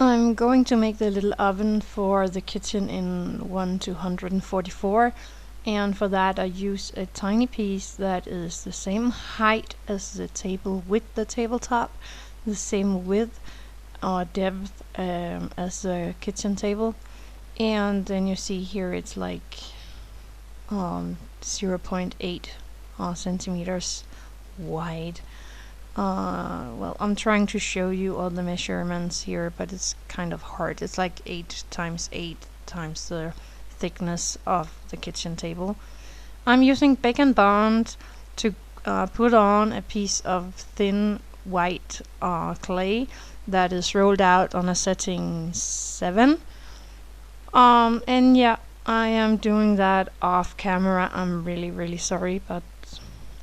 I'm going to make the little oven for the kitchen in 1:144, and for that I use a tiny piece that is the same height as the table with the tabletop, the same width or depth as the kitchen table, and then you see here it's like 0.8 centimeters wide. Well, I'm trying to show you all the measurements here, but it's kind of hard. It's like 8 times 8 times the thickness of the kitchen table. I'm using Bake Bond to put on a piece of thin white clay that is rolled out on a setting 7. And yeah, I am doing that off camera. I'm really sorry, but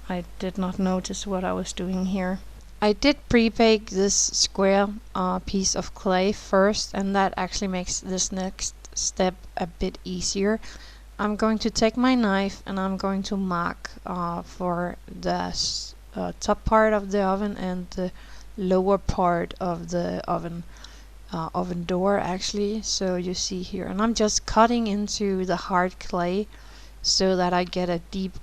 I did not notice what I was doing here. I did pre-bake this square piece of clay first, and that actually makes this next step a bit easier. I'm going to take my knife and I'm going to mark for the top part of the oven and the lower part of the oven door actually. So you see here, and I'm just cutting into the hard clay so that I get a deep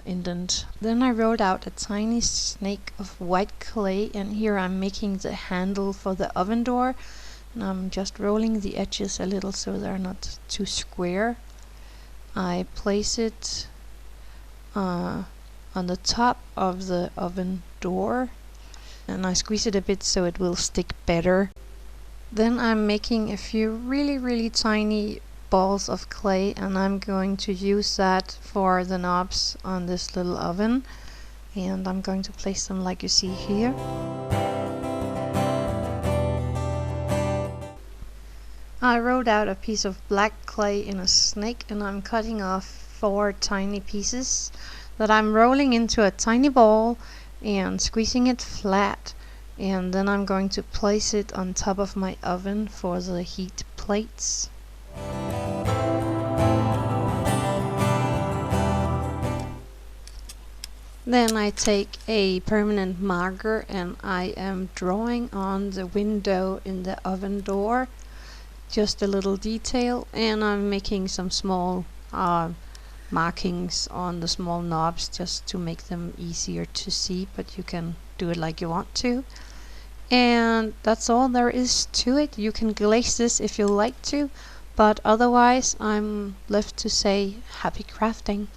indent. Then I rolled out a tiny snake of white clay, and here I'm making the handle for the oven door, and I'm just rolling the edges a little so they're not too square. I place it on the top of the oven door, and I squeeze it a bit so it will stick better. Then I'm making a few really tiny balls of clay, and I'm going to use that for the knobs on this little oven, and I'm going to place them like you see here. I rolled out a piece of black clay in a snake, and I'm cutting off 4 tiny pieces that I'm rolling into a tiny ball and squeezing it flat, and then I'm going to place it on top of my oven for the heat plates. Then I take a permanent marker and I am drawing on the window in the oven door, just a little detail, and I'm making some small markings on the small knobs just to make them easier to see, but you can do it like you want to. And that's all there is to it. You can glaze this if you like to, but otherwise I'm left to say happy crafting.